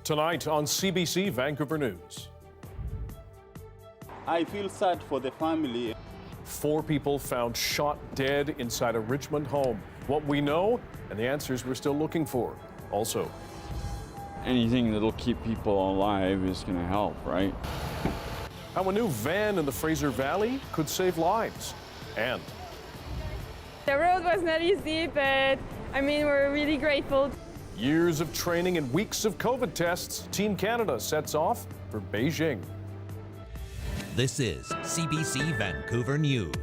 Tonight on CBC Vancouver News. I feel sad for the family. 4 people found shot dead inside a Richmond home. What we know and the answers we're still looking for. Also, anything that'll keep people alive is going to help, right? how a new van in the Fraser Valley could save lives. And the road was not easy, but I mean, we're really grateful. years of training and weeks of COVID tests, Team Canada sets off for Beijing. This is CBC Vancouver News.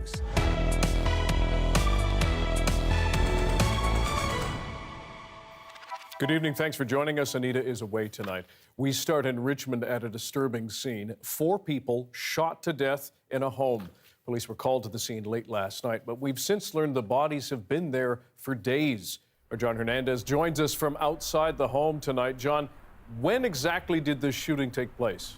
Good evening. Thanks for joining us. Anita is away tonight. We start in Richmond at a disturbing scene. 4 people shot to death in a home. Police were called to the scene late last night, but we've since learned the bodies have been there for days. Our John Hernandez joins us from outside the home tonight. John, when exactly did this shooting take place?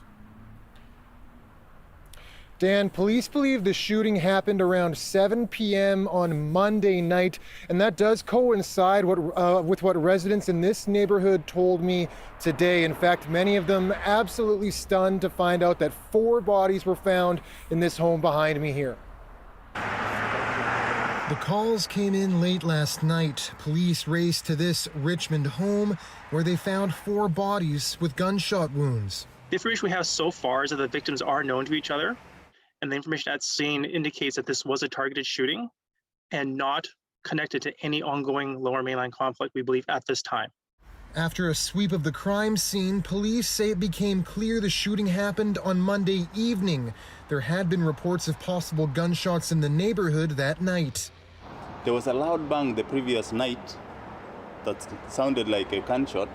Dan, police believe the shooting happened around 7 p.m. on Monday night, and that does coincide with what residents in this neighborhood told me today. In fact, many of them absolutely stunned to find out that 4 bodies were found in this home behind me here. The calls came in late last night. Police raced to this Richmond home where they found 4 bodies with gunshot wounds. The information we have so far is that the victims are known to each other, and the information at scene indicates that this was a targeted shooting and not connected to any ongoing Lower Mainland conflict, we believe, at this time. After a sweep of the crime scene, police say it became clear the shooting happened on Monday evening. There had been reports of possible gunshots in the neighborhood that night. There was a loud bang the previous night that sounded like a gunshot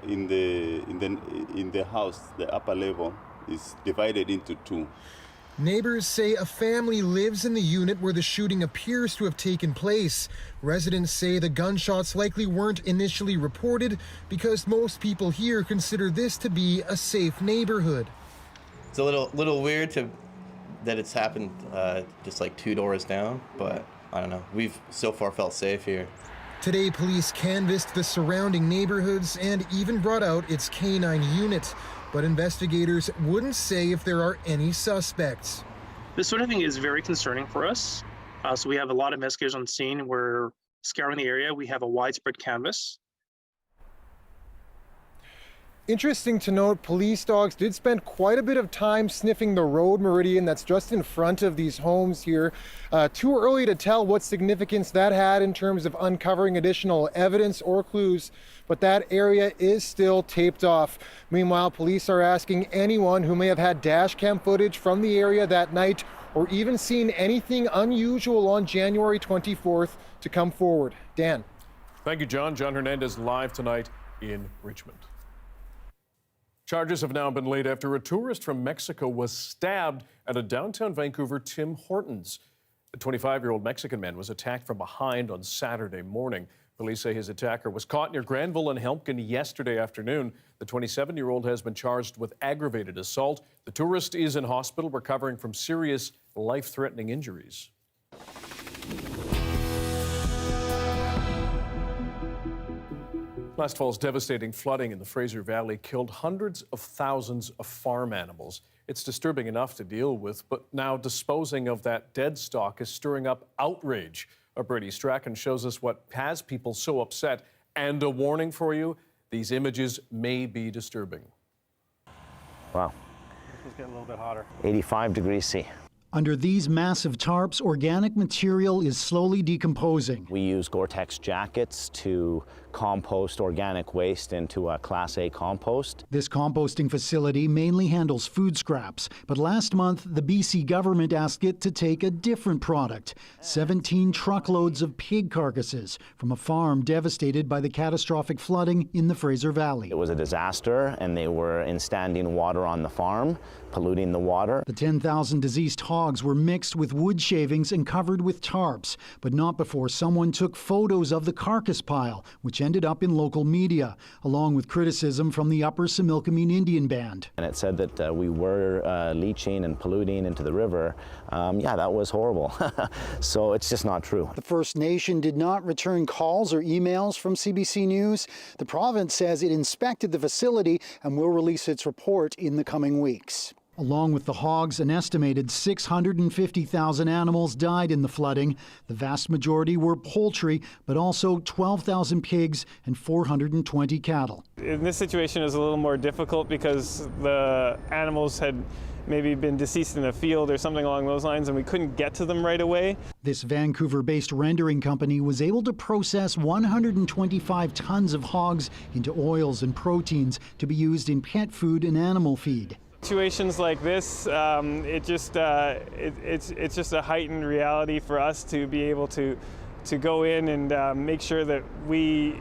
in the house. The upper level is divided into 2. Neighbors say a family lives in the unit where the shooting appears to have taken place. Residents say the gunshots likely weren't initially reported because most people here consider this to be a safe neighborhood. It's a little weird that it's happened just like 2 doors down, but I don't know. We've so far felt safe here. Today, police canvassed the surrounding neighborhoods and even brought out its canine unit. But investigators wouldn't say if there are any suspects. This sort of thing is very concerning for us. So we have a lot of investigators on scene. We're scouring the area. We have a widespread canvass. Interesting to note, police dogs did spend quite a bit of time sniffing the road meridian that's just in front of these homes here. Too early to tell what significance that had in terms of uncovering additional evidence or clues, but that area is still taped off. Meanwhile, police are asking anyone who may have had dash cam footage from the area that night or even seen anything unusual on January 24th to come forward. Dan. Thank you, John. John Hernandez live tonight in Richmond. Charges have now been laid after a tourist from Mexico was stabbed at a downtown Vancouver Tim Hortons. The 25-year-old Mexican man was attacked from behind on Saturday morning. Police say his attacker was caught near Granville and Helmkin yesterday afternoon. The 27-year-old has been charged with aggravated assault. The tourist is in hospital recovering from serious life-threatening injuries. Last fall's devastating flooding in the Fraser Valley killed hundreds of thousands of farm animals. It's disturbing enough to deal with, but now disposing of that dead stock is stirring up outrage. Brady Strachan shows us what has people so upset, and a warning for you, these images may be disturbing. Wow. This is getting a little bit hotter. 85 degrees C. Under these massive tarps, organic material is slowly decomposing. We use Gore-Tex jackets to compost organic waste into a Class A compost. This composting facility mainly handles food scraps, but last month the BC government asked it to take a different product, 17 truckloads of pig carcasses from a farm devastated by the catastrophic flooding in the Fraser Valley. It was a disaster, and they were in standing water on the farm, polluting the water. The 10,000 diseased hogs were mixed with wood shavings and covered with tarps, but not before someone took photos of the carcass pile, which ended up in local media, along with criticism from the Upper Similkameen Indian Band. And it said that we were leaching and polluting into the river. Yeah, that was horrible. So it's just not true. The First Nation did not return calls or emails from CBC News. The province says it inspected the facility and will release its report in the coming weeks. Along with the hogs, an estimated 650,000 animals died in the flooding. The vast majority were poultry, but also 12,000 pigs and 420 cattle. In this situation, it was a little more difficult because the animals had maybe been deceased in a field or something along those lines, and we couldn't get to them right away. This Vancouver-based rendering company was able to process 125 tons of hogs into oils and proteins to be used in pet food and animal feed. Situations like this, it's just a heightened reality for us to be able to go in and make sure that we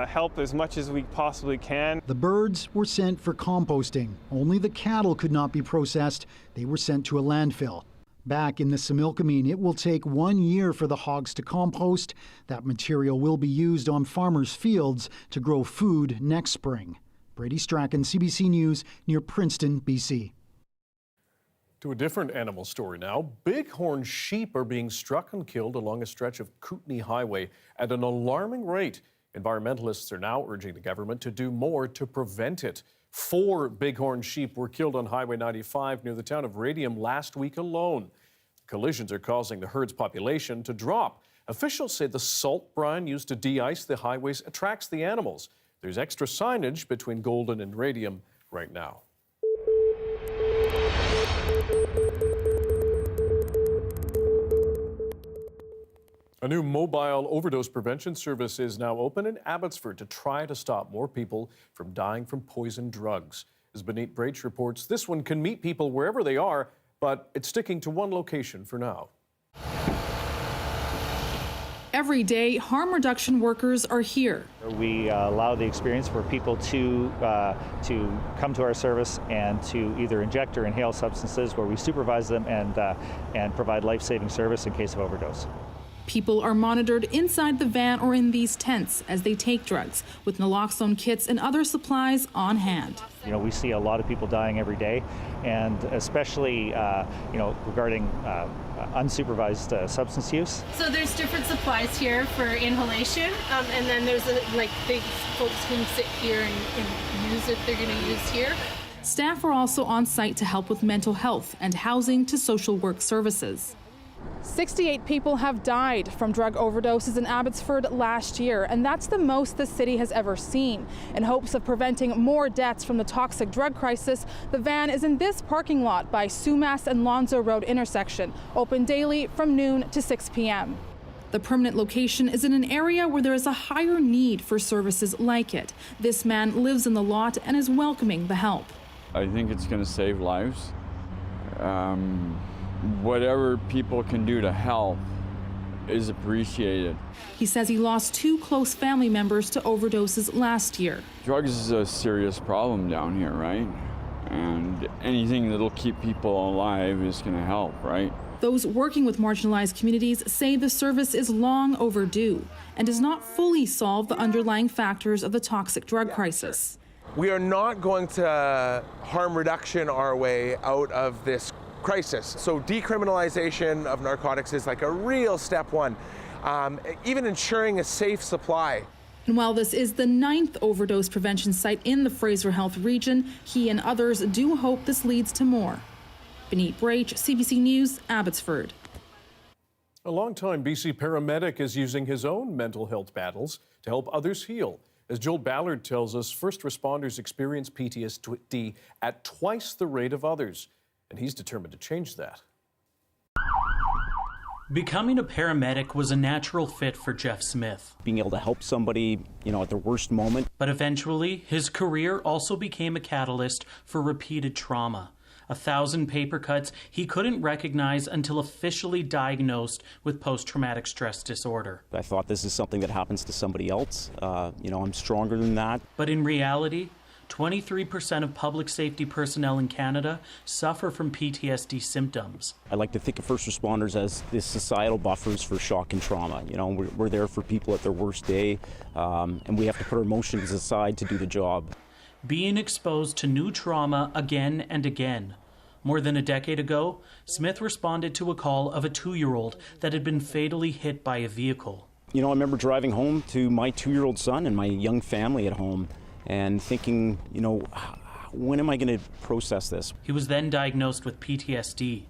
help as much as we possibly can. The birds were sent for composting. Only the cattle could not be processed. They were sent to a landfill. Back in the Similkameen, it will take 1 year for the hogs to compost. That material will be used on farmers' fields to grow food next spring. Brady Strachan, CBC News, near Princeton, BC. To a different animal story now. Bighorn sheep are being struck and killed along a stretch of Kootenay Highway at an alarming rate. Environmentalists are now urging the government to do more to prevent it. 4 bighorn sheep were killed on Highway 95 near the town of Radium last week alone. Collisions are causing the herd's population to drop. Officials say the salt brine used to de-ice the highways attracts the animals. There's extra signage between Golden and Radium right now. A new mobile overdose prevention service is now open in Abbotsford to try to stop more people from dying from poison drugs. As Beneat Brach reports, this one can meet people wherever they are, but it's sticking to one location for now. Every day, harm reduction workers are here. We allow the experience for people to come to our service and to either inject or inhale substances where we supervise them and provide life-saving service in case of overdose. People are monitored inside the van or in these tents as they take drugs, with naloxone kits and other supplies on hand. You know, we see a lot of people dying every day, and especially, regarding unsupervised substance use. So there's different supplies here for inhalation, and then there's things folks can sit here and use it. They're going to use here. Staff are also on site to help with mental health and housing to social work services. 68 people have died from drug overdoses in Abbotsford last year, and that's the most the city has ever seen. In hopes of preventing more deaths from the toxic drug crisis, the van is in this parking lot by Sumas and Lonzo Road intersection, open daily from noon to 6 p.m. The permanent location is in an area where there is a higher need for services like it. This man lives in the lot and is welcoming the help. I think it's going to save lives. Whatever people can do to help is appreciated. He says he lost 2 close family members to overdoses last year. Drugs is a serious problem down here, right? And anything that'll keep people alive is going to help, right? Those working with marginalized communities say the service is long overdue and does not fully solve the underlying factors of the toxic drug crisis. We are not going to harm reduction our way out of this crisis. So decriminalization of narcotics is like a real step one. Even ensuring a safe supply. And while this is the 9th overdose prevention site in the Fraser Health region, he and others do hope this leads to more. Beneat Brach, CBC News, Abbotsford. A longtime BC paramedic is using his own mental health battles to help others heal. As Joel Ballard tells us, first responders experience PTSD at twice the rate of others. And he's determined to change that. Becoming a paramedic was a natural fit for Jeff Smith. Being able to help somebody, at their worst moment. But eventually, his career also became a catalyst for repeated trauma. 1,000 paper cuts he couldn't recognize until officially diagnosed with post-traumatic stress disorder. I thought this is something that happens to somebody else. I'm stronger than that. But in reality, 23% of public safety personnel in Canada suffer from PTSD symptoms. I like to think of first responders as the societal buffers for shock and trauma. You know, we're there for people at their worst day, and we have to put our emotions aside to do the job. Being exposed to new trauma again and again. More than a decade ago, Smith responded to a call of a 2-year-old that had been fatally hit by a vehicle. You know, I remember driving home to my 2-year-old son and my young family at home and thinking, you know, when am I going to process this? He was then diagnosed with PTSD.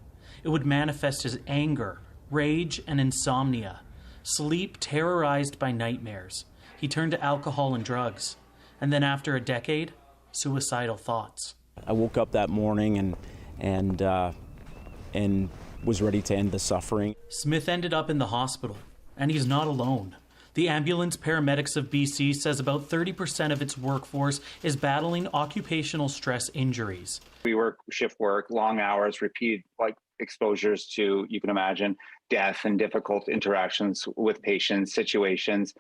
It would manifest as anger, rage, and insomnia. Sleep terrorized by nightmares. He turned to alcohol and drugs. And then after a decade, suicidal thoughts. I woke up that morning and was ready to end the suffering. Smith ended up in the hospital, and he's not alone. The Ambulance Paramedics of BC says about 30% of its workforce is battling occupational stress injuries. We work shift work, long hours, repeated exposures to, you can imagine, death and difficult interactions with patients, situations,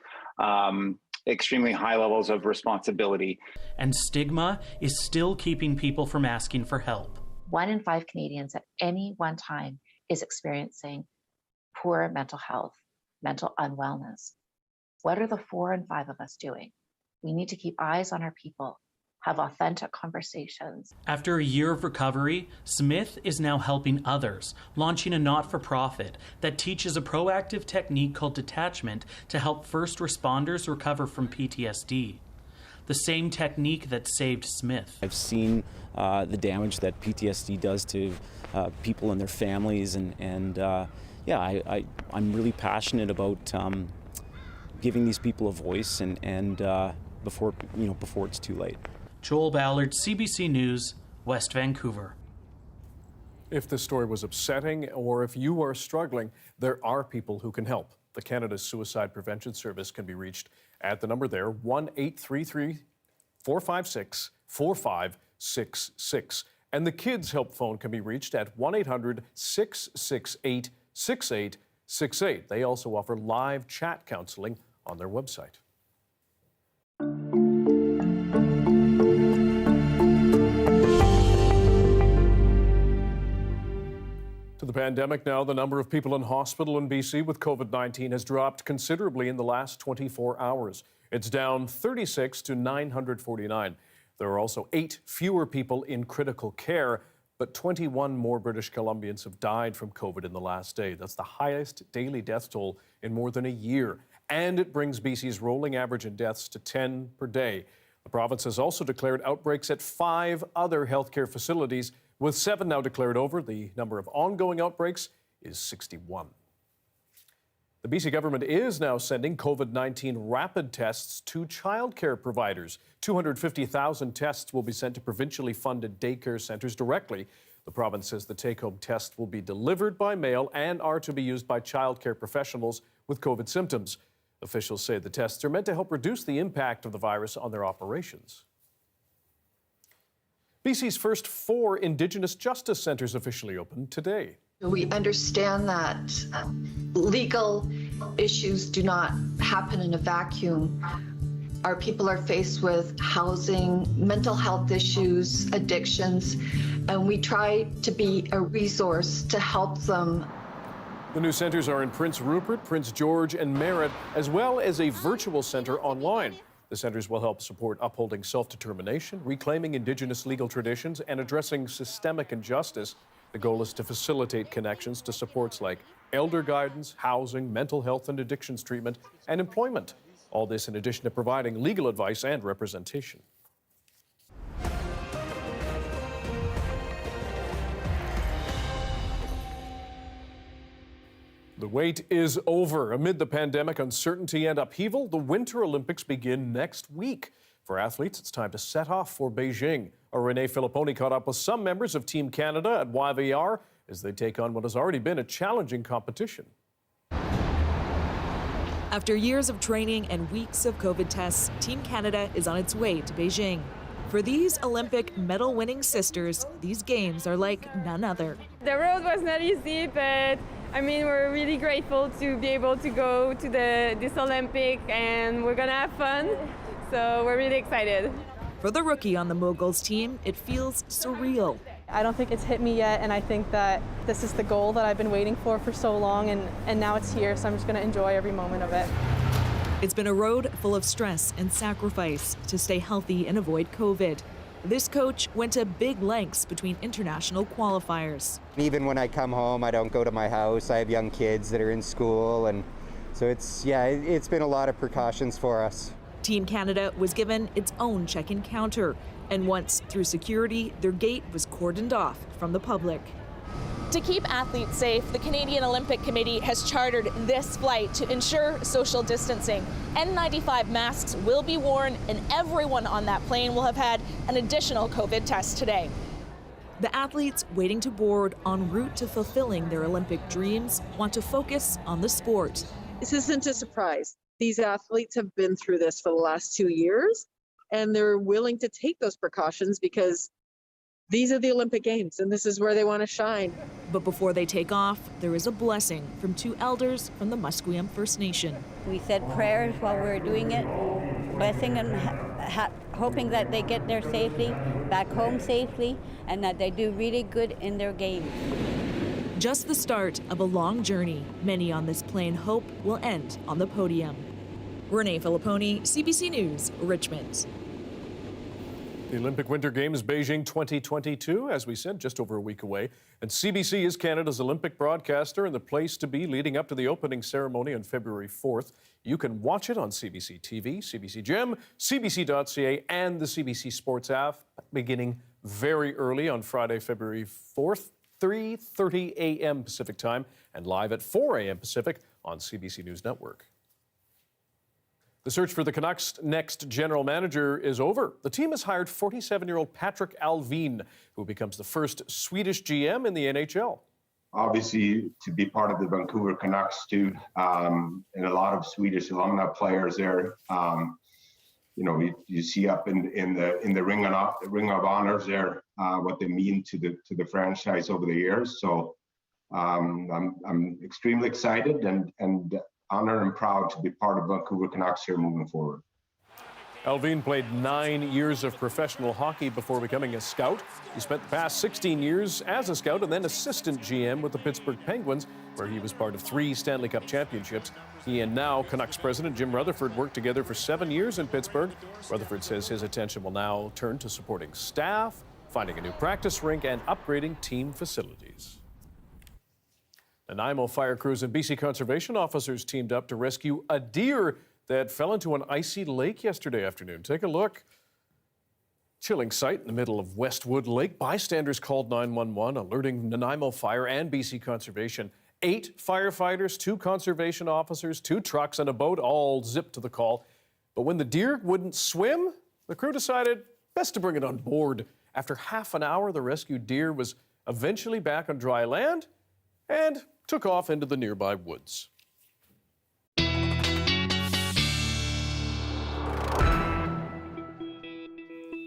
extremely high levels of responsibility. And stigma is still keeping people from asking for help. 1 in 5 Canadians at any one time is experiencing poor mental health, mental unwellness. What are the 4 in 5 of us doing? We need to keep eyes on our people, have authentic conversations. After a year of recovery, Smith is now helping others, launching a not-for-profit that teaches a proactive technique called detachment to help first responders recover from PTSD. The same technique that saved Smith. I've seen the damage that PTSD does to people and their families, and I'm really passionate about giving these people a voice and before it's too late. Joel Ballard, CBC News, West Vancouver. If this story was upsetting or if you are struggling, there are people who can help. The Canada Suicide Prevention Service can be reached at the number there, 1-833-456-4566. And the Kids Help Phone can be reached at 1-800-668-6868. They also offer live chat counseling on their website. To the pandemic now, the number of people in hospital in BC with COVID-19 has dropped considerably in the last 24 hours. It's down 36 to 949. There are also 8 fewer people in critical care, but 21 more British Columbians have died from COVID in the last day. That's the highest daily death toll in more than a year. And it brings BC's rolling average in deaths to 10 per day. The province has also declared outbreaks at 5 other healthcare facilities. With 7 now declared over, the number of ongoing outbreaks is 61. The BC government is now sending COVID-19 rapid tests to childcare providers. 250,000 tests will be sent to provincially funded daycare centres directly. The province says the take-home test will be delivered by mail and are to be used by childcare professionals with COVID symptoms. Officials say the tests are meant to help reduce the impact of the virus on their operations. BC's first 4 Indigenous justice centres officially opened today. We understand that legal issues do not happen in a vacuum. Our people are faced with housing, mental health issues, addictions, and we try to be a resource to help them. The new centres are in Prince Rupert, Prince George, and Merritt, as well as a virtual centre online. The centres will help support upholding self-determination, reclaiming Indigenous legal traditions, and addressing systemic injustice. The goal is to facilitate connections to supports like elder guidance, housing, mental health and addictions treatment, and employment. All this in addition to providing legal advice and representation. The wait is over. Amid the pandemic uncertainty and upheaval, the Winter Olympics begin next week. For athletes, it's time to set off for Beijing. Our Renee Filipponi caught up with some members of Team Canada at YVR as they take on what has already been a challenging competition. After years of training and weeks of COVID tests, Team Canada is on its way to Beijing. For these Olympic medal-winning sisters, these games are like none other. The road was not easy, but we're really grateful to be able to go to this Olympic, and we're gonna have fun. So we're really excited. For the rookie on the Moguls team, it feels surreal. I don't think it's hit me yet, and I think that this is the goal that I've been waiting for so long, and now it's here, so I'm just going to enjoy every moment of it. It's been a road full of stress and sacrifice to stay healthy and avoid COVID. This coach went to big lengths between international qualifiers. Even when I come home, I don't go to my house. I have young kids that are in school, and so it's been a lot of precautions for us. Team Canada was given its own check-in counter, and once through security, their gate was cordoned off from the public. To keep athletes safe, the Canadian Olympic Committee has chartered this flight to ensure social distancing. N95 masks will be worn, and everyone on that plane will have had an additional COVID test today. The athletes waiting to board en route to fulfilling their Olympic dreams want to focus on the sport. This isn't a surprise. These athletes have been through this for the last 2 years, and they're willing to take those precautions because these are the Olympic Games, and this is where they want to shine. But before they take off, there is a blessing from 2 elders from the Musqueam First Nation. We said prayers while we were doing it, blessing and hoping that they get there safely, back home safely, and that they do really good in their games. Just the start of a long journey many on this plane hope will end on the podium. Renee Filipponi, CBC News, Richmond. The Olympic Winter Games Beijing 2022, as we said, just over a week away. And CBC is Canada's Olympic broadcaster and the place to be leading up to the opening ceremony on February 4th. You can watch it on CBC TV, CBC Gem, CBC.ca, and the CBC Sports app beginning very early on Friday, February 4th, 3:30 a.m. Pacific time, and live at 4 a.m. Pacific on CBC News Network. The search for the Canucks' next general manager is over. The team has hired 47-year-old Patrick Alvin, who becomes the first Swedish GM in the NHL. Obviously, to be part of the Vancouver Canucks too, and a lot of Swedish alumni players there. You see up in the ring of honors there what they mean to the franchise over the years. So I'm extremely excited and honored and proud to be part of Vancouver Canucks here moving forward. Alvin played 9 years of professional hockey before becoming a scout. He spent the past 16 years as a scout and then assistant GM with the Pittsburgh Penguins, where he was part of 3 Stanley Cup championships. He and now Canucks president Jim Rutherford worked together for 7 years in Pittsburgh. Rutherford says his attention will now turn to supporting staff, finding a new practice rink, and upgrading team facilities. Nanaimo fire crews and BC conservation officers teamed up to rescue a deer that fell into an icy lake yesterday afternoon. Take a look. Chilling sight in the middle of Westwood Lake. Bystanders called 911, alerting Nanaimo Fire and BC Conservation. 8 firefighters, 2 conservation officers, 2 trucks, and a boat all zipped to the call. But when the deer wouldn't swim, the crew decided best to bring it on board. After half an hour, the rescued deer was eventually back on dry land and took off into the nearby woods.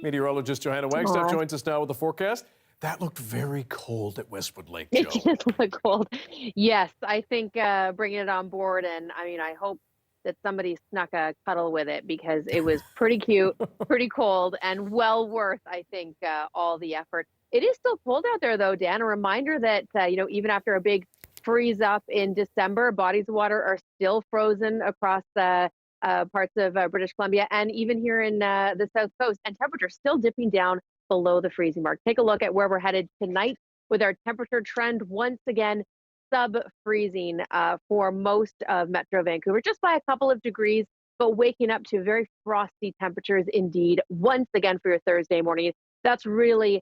Meteorologist Johanna Wagstaffe joins us now with the forecast. That looked very cold at Westwood Lake, Jo. It did look cold. Yes, I think bringing it on board, and I mean, I hope that somebody snuck a cuddle with it because it was pretty cute, pretty cold, and well worth, I think, all the effort. It is still cold out there, though, Dan. A reminder that, even after a big freeze up in December, bodies of water are still frozen across parts of British Columbia and even here in the South Coast, and temperatures still dipping down below the freezing mark. Take a look at where we're headed tonight with our temperature trend once again sub-freezing for most of Metro Vancouver, just by a couple of degrees, but waking up to very frosty temperatures indeed once again for your Thursday morning. That's really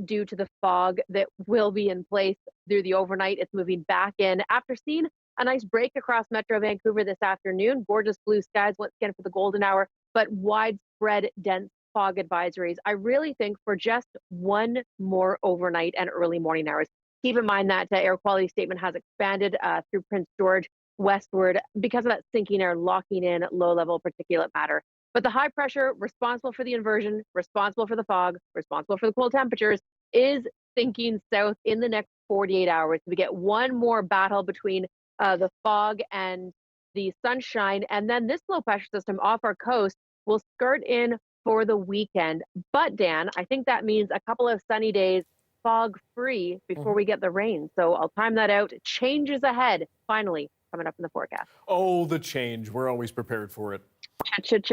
due to the fog that will be in place through the overnight. It's moving back in after seeing a nice break across Metro Vancouver this afternoon. Gorgeous blue skies once again for the golden hour, but widespread dense fog advisories. I really think for just one more overnight and early morning hours. Keep in mind that air quality statement has expanded through Prince George westward because of that sinking air locking in low-level particulate matter. But the high pressure responsible for the inversion, responsible for the fog, responsible for the cold temperatures is sinking south in the next 48 hours. We get one more battle between the fog and the sunshine, and then this low pressure system off our coast will skirt in for the weekend. But Dan, I think that means a couple of sunny days, fog-free before we get the rain. So I'll time that out. Changes ahead, finally, coming up in the forecast. Oh, the change. We're always prepared for it.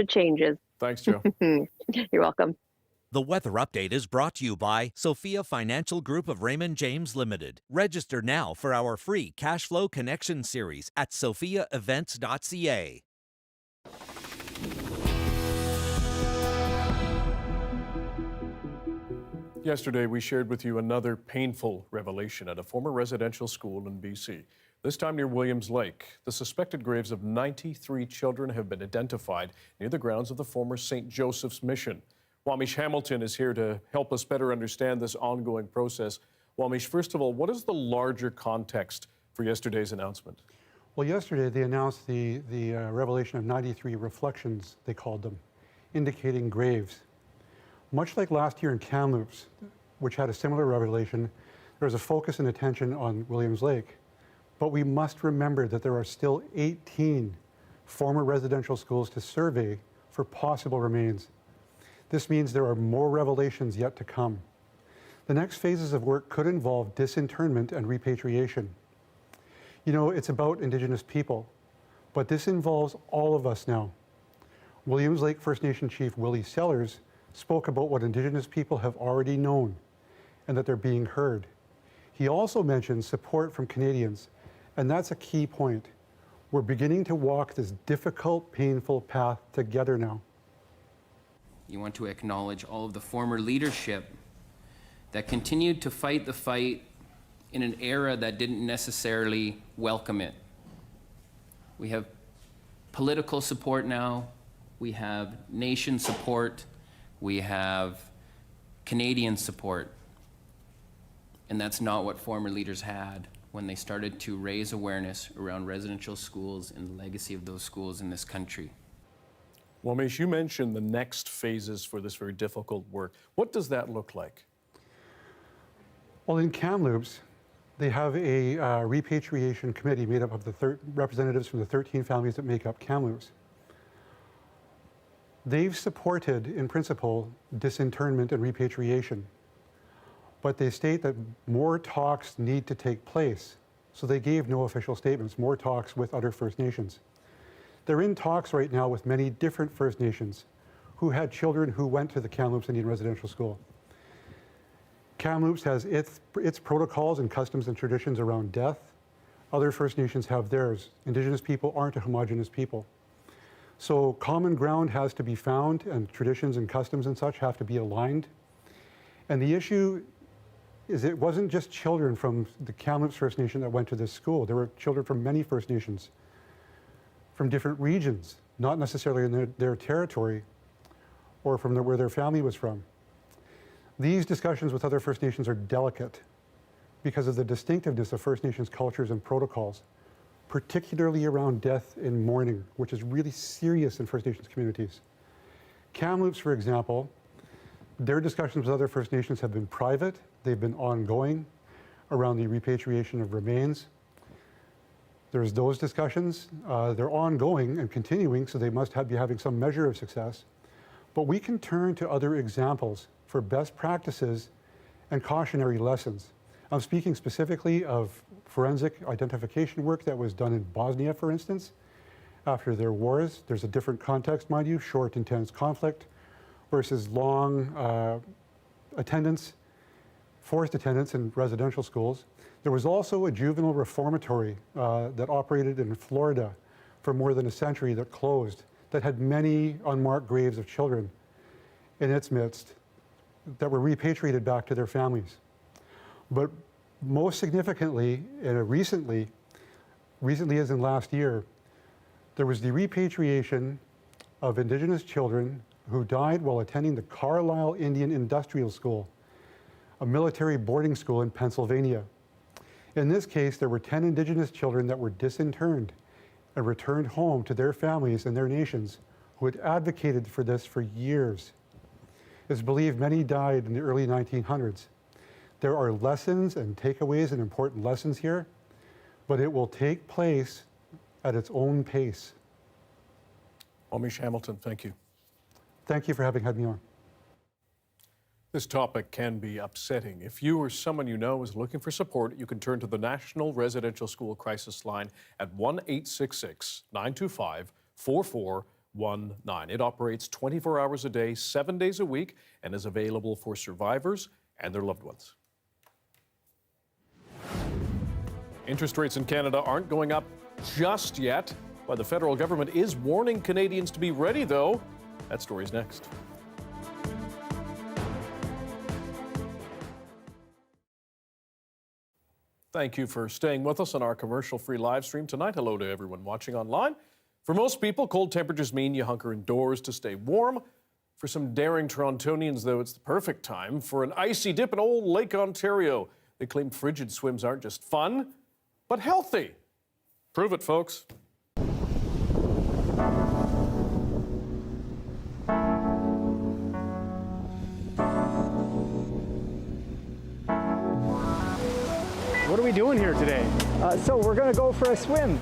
Changes. Thanks, Joe. You're welcome. The weather update is brought to you by Sophia Financial Group of Raymond James Limited. Register now for our free Cash Flow Connection series at sophiaevents.ca. Yesterday, we shared with you another painful revelation at a former residential school in BC. This time near Williams Lake. The suspected graves of 93 children have been identified near the grounds of the former St. Joseph's Mission. Wamish Hamilton is here to help us better understand this ongoing process. Wamish, first of all, what is the larger context for yesterday's announcement? Well, yesterday they announced the revelation of 93 reflections, they called them, indicating graves. Much like last year in Kamloops, which had a similar revelation, there was a focus and attention on Williams Lake. But we must remember that there are still 18 former residential schools to survey for possible remains. This means there are more revelations yet to come. The next phases of work could involve disinterment and repatriation. You know, it's about Indigenous people, but this involves all of us now. Williams Lake First Nation Chief Willie Sellers spoke about what Indigenous people have already known and that they're being heard. He also mentioned support from Canadians, and that's a key point. We're beginning to walk this difficult, painful path together now. You want to acknowledge all of the former leadership that continued to fight the fight in an era that didn't necessarily welcome it. We have political support now, we have nation support, we have Canadian support, and that's not what former leaders had when they started to raise awareness around residential schools and the legacy of those schools in this country. Wamish, you mentioned the next phases for this very difficult work. What does that look like? Well, in Kamloops, they have a repatriation committee made up of the representatives from the 13 families that make up Kamloops. They've supported, in principle, disinterment and repatriation, but they state that more talks need to take place. So they gave no official statements, more talks with other First Nations. They're in talks right now with many different First Nations who had children who went to the Kamloops Indian Residential School. Kamloops has its protocols and customs and traditions around death. Other First Nations have theirs. Indigenous people aren't a homogenous people. So common ground has to be found, and traditions and customs and such have to be aligned. And the issue is it wasn't just children from the Kamloops First Nation that went to this school. There were children from many First Nations, from different regions, not necessarily in their territory or from where their family was from. These discussions with other First Nations are delicate because of the distinctiveness of First Nations cultures and protocols, particularly around death and mourning, which is really serious in First Nations communities. Kamloops, for example, their discussions with other First Nations have been private. They've been ongoing around the repatriation of remains. There's those discussions. They're ongoing and continuing, so they must be having some measure of success. But we can turn to other examples for best practices and cautionary lessons. I'm speaking specifically of forensic identification work that was done in Bosnia, for instance, after their wars. There's a different context, mind you, short, intense conflict versus long attendance, forced attendance in residential schools. There was also a juvenile reformatory that operated in Florida for more than a century that closed, that had many unmarked graves of children in its midst that were repatriated back to their families. But most significantly, and recently as in last year, there was the repatriation of Indigenous children who died while attending the Carlisle Indian Industrial School, a military boarding school in Pennsylvania. In this case, there were 10 Indigenous children that were disinterred and returned home to their families and their nations who had advocated for this for years. It's believed many died in the early 1900s. There are lessons and takeaways and important lessons here, but it will take place at its own pace. Wamish Hamilton, thank you. Thank you for having had me on. This topic can be upsetting. If you or someone you know is looking for support, you can turn to the National Residential School Crisis Line at 1-866-925-4419. It operates 24 hours a day, 7 days a week, and is available for survivors and their loved ones. Interest rates in Canada aren't going up just yet, but the federal government is warning Canadians to be ready, though. That story's next. Thank you for staying with us on our commercial-free live stream tonight. Hello to everyone watching online. For most people, cold temperatures mean you hunker indoors to stay warm. For some daring Torontonians, though, it's the perfect time for an icy dip in old Lake Ontario. They claim frigid swims aren't just fun, but healthy. Prove it, folks. What are we doing here today? So we're going to go for a swim.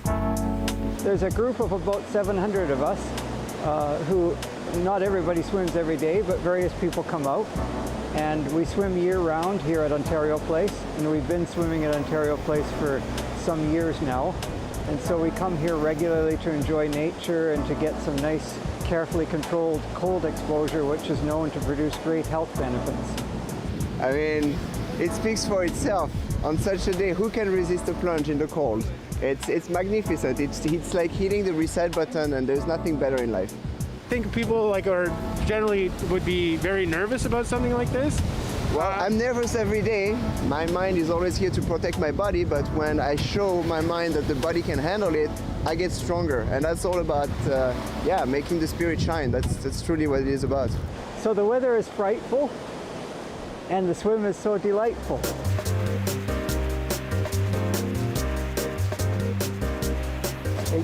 There's a group of about 700 of us who, not everybody swims every day, but various people come out. And we swim year-round here at Ontario Place, and we've been swimming at Ontario Place for some years now. And so we come here regularly to enjoy nature and to get some nice, carefully controlled cold exposure, which is known to produce great health benefits. I mean, it speaks for itself. On such a day, who can resist a plunge in the cold? It's magnificent. It's like hitting the reset button, and there's nothing better in life. I think people are generally would be very nervous about something like this. Well, I'm nervous every day. My mind is always here to protect my body, but when I show my mind that the body can handle it, I get stronger. And that's all about, making the spirit shine. That's truly what it is about. So the weather is frightful, and the swim is so delightful.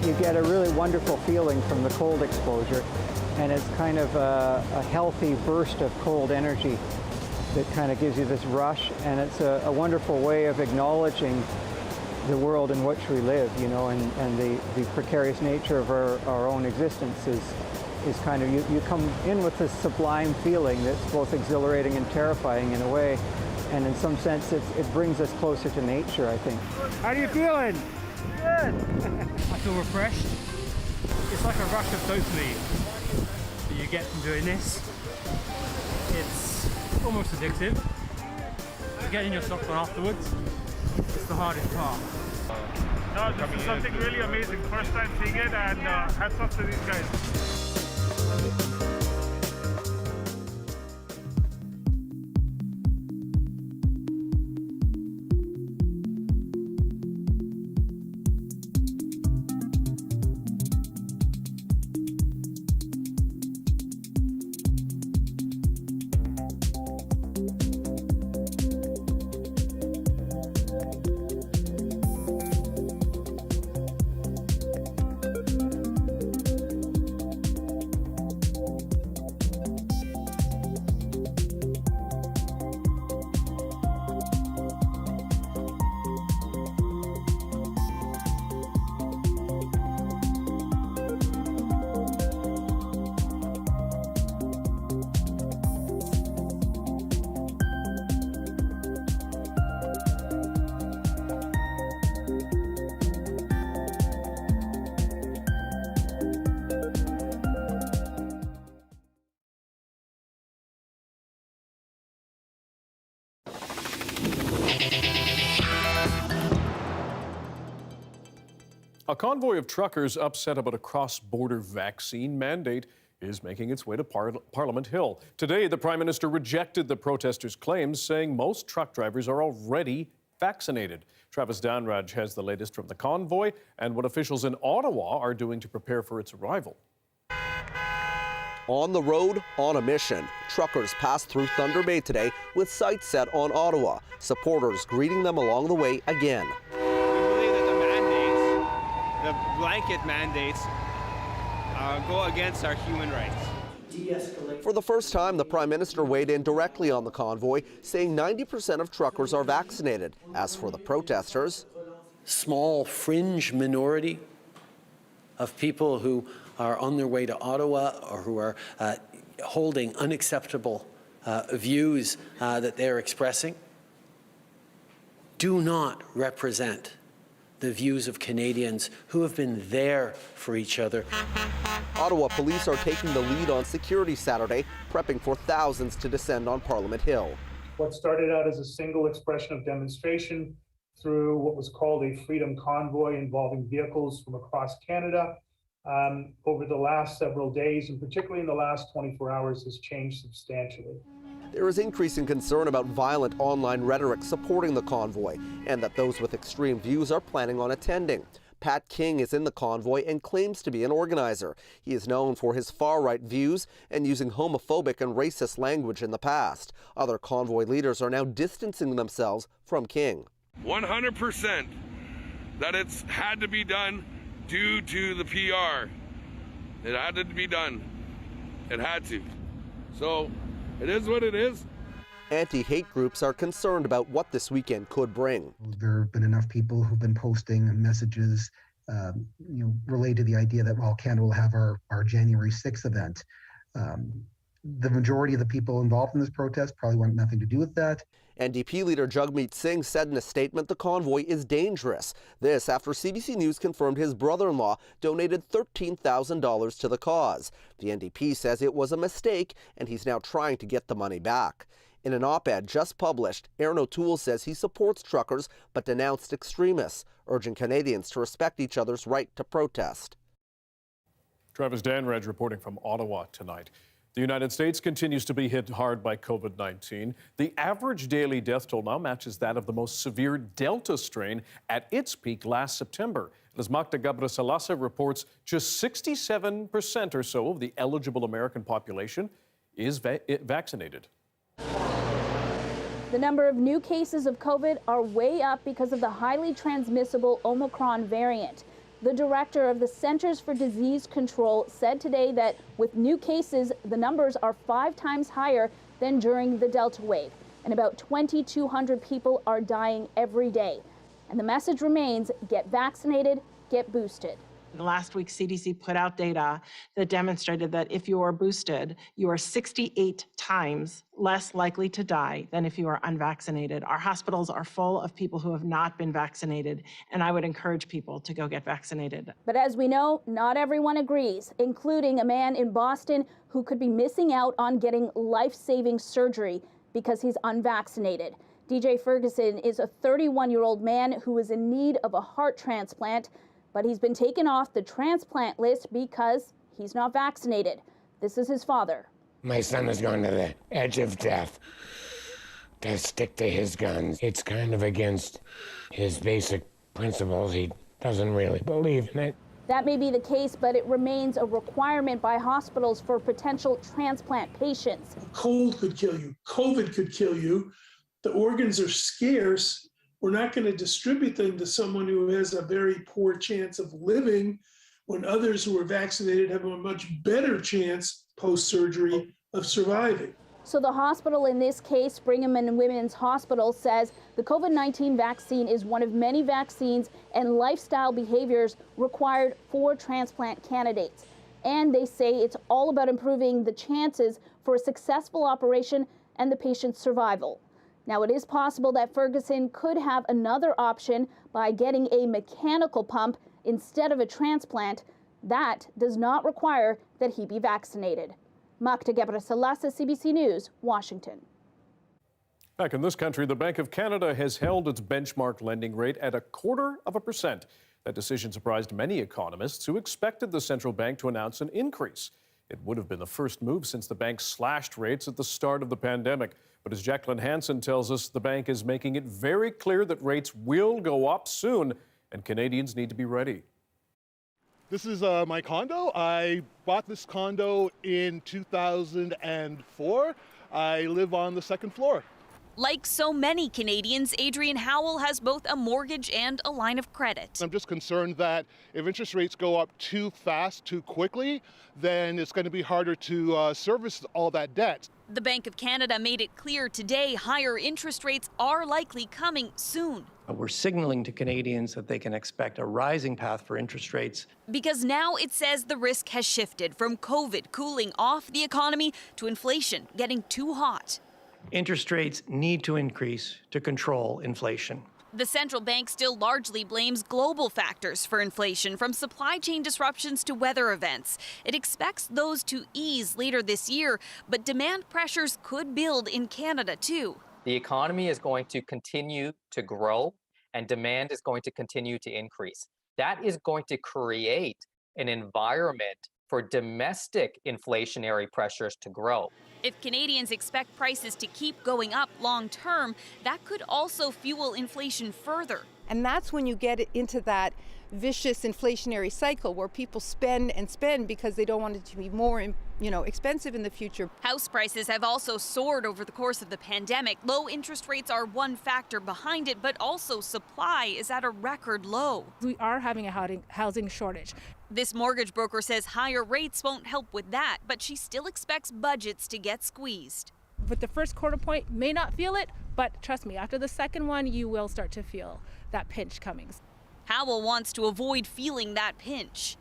You get a really wonderful feeling from the cold exposure, and it's kind of a healthy burst of cold energy that kind of gives you this rush, and it's a wonderful way of acknowledging the world in which we live, you know, and the precarious nature of our own existence is kind of, you come in with this sublime feeling that's both exhilarating and terrifying in a way, and in some sense it brings us closer to nature, I think. How are you feeling? Good. I feel refreshed. It's like a rush of dopamine that you get from doing this. It's almost addictive. Getting your socks on afterwards, it's the hardest part. No, this is something really amazing. First time seeing it, and hats off to these guys. A convoy of truckers upset about a cross-border vaccine mandate is making its way to Parliament Hill. Today, the Prime Minister rejected the protesters' claims, saying most truck drivers are already vaccinated. Travis Danraj has the latest from the convoy and what officials in Ottawa are doing to prepare for its arrival. On the road, on a mission. Truckers passed through Thunder Bay today with sights set on Ottawa. Supporters greeting them along the way again. The blanket mandates go against our human rights. For the first time, the Prime Minister weighed in directly on the convoy, saying 90% of truckers are vaccinated. As for the protesters, small fringe minority of people who are on their way to Ottawa or who are holding unacceptable views that they're expressing do not represent the views of Canadians who have been there for each other. Ottawa police are taking the lead on security Saturday, prepping for thousands to descend on Parliament Hill. What started out as a single expression of demonstration through what was called a freedom convoy involving vehicles from across Canada, over the last several days, and particularly in the last 24 hours, has changed substantially. There is increasing concern about violent online rhetoric supporting the convoy, and that those with extreme views are planning on attending. Pat King is in the convoy and claims to be an organizer. He is known for his far-right views and using homophobic and racist language in the past. Other convoy leaders are now distancing themselves from King. 100% that it's had to be done due to the PR. It had to be done. It had to. So it is what it is. Anti-hate groups are concerned about what this weekend could bring. There have been enough people who've been posting messages related to the idea that, well, Canada will have our January 6th event. The majority of the people involved in this protest probably want nothing to do with that. NDP leader Jagmeet Singh said in a statement the convoy is dangerous. This after CBC News confirmed his brother-in-law donated $13,000 to the cause. The NDP says it was a mistake and he's now trying to get the money back. In an op-ed just published, Aaron O'Toole says he supports truckers but denounced extremists, urging Canadians to respect each other's right to protest. Travis Danreg reporting from Ottawa tonight. The United States continues to be hit hard by COVID-19. The average daily death toll now matches that of the most severe Delta strain at its peak last September. As Magda Gabrisalasa reports, just 67% or so of the eligible American population is vaccinated. The number of new cases of COVID are way up because of the highly transmissible Omicron variant. The director of the Centers for Disease Control said today that with new cases, the numbers are 5 times higher than during the Delta wave, and about 2,200 people are dying every day. And the message remains, get vaccinated, get boosted. Last week, CDC put out data that demonstrated that if you are boosted, you are 68 times less likely to die than if you are unvaccinated. Our hospitals are full of people who have not been vaccinated, and I would encourage people to go get vaccinated. But as we know, not everyone agrees, including a man in Boston who could be missing out on getting life-saving surgery because he's unvaccinated. DJ Ferguson is a 31-year-old man who is in need of a heart transplant, but he's been taken off the transplant list because he's not vaccinated. This is his father. My son has gone to the edge of death to stick to his guns. It's kind of against his basic principles. He doesn't really believe in it. That may be the case, but it remains a requirement by hospitals for potential transplant patients. Cold could kill you. COVID could kill you. The organs are scarce. We're not going to distribute them to someone who has a very poor chance of living when others who are vaccinated have a much better chance post-surgery of surviving. So the hospital in this case, Brigham and Women's Hospital, says the COVID-19 vaccine is one of many vaccines and lifestyle behaviors required for transplant candidates. And they say it's all about improving the chances for a successful operation and the patient's survival. Now, it is possible that Ferguson could have another option by getting a mechanical pump instead of a transplant. That does not require that he be vaccinated. Magda Gabrisalasa, CBC News, Washington. Back in this country, the Bank of Canada has held its benchmark lending rate at 0.25%. That decision surprised many economists who expected the central bank to announce an increase. It would have been the first move since the bank slashed rates at the start of the pandemic. But as Jacqueline Hansen tells us, the bank is making it very clear that rates will go up soon, and Canadians need to be ready. This is my condo. I bought this condo in 2004. I live on the second floor. Like so many Canadians, Adrian Howell has both a mortgage and a line of credit. I'm just concerned that if interest rates go up too fast, too quickly, then it's going to be harder to service all that debt. The Bank of Canada made it clear today higher interest rates are likely coming soon. We're signaling to Canadians that they can expect a rising path for interest rates. Because now it says the risk has shifted from COVID cooling off the economy to inflation getting too hot. Interest rates need to increase to control inflation. The central bank still largely blames global factors for inflation, from supply chain disruptions to weather events. It expects those to ease later this year, but demand pressures could build in Canada too. The economy is going to continue to grow and demand is going to continue to increase. That is going to create an environment for domestic inflationary pressures to grow. If Canadians expect prices to keep going up long term, that could also fuel inflation further. And that's when you get into that vicious inflationary cycle where people spend and spend because they don't want it to be more, expensive in the future. House prices have also soared over the course of the pandemic. Low interest rates are one factor behind it, but also supply is at a record low. We are having a housing shortage. This mortgage broker says higher rates won't help with that, but she still expects budgets to get squeezed. With the first quarter point, may not feel it, but trust me, after the second one, you will start to feel that pinch coming. Howell wants to avoid feeling that pinch.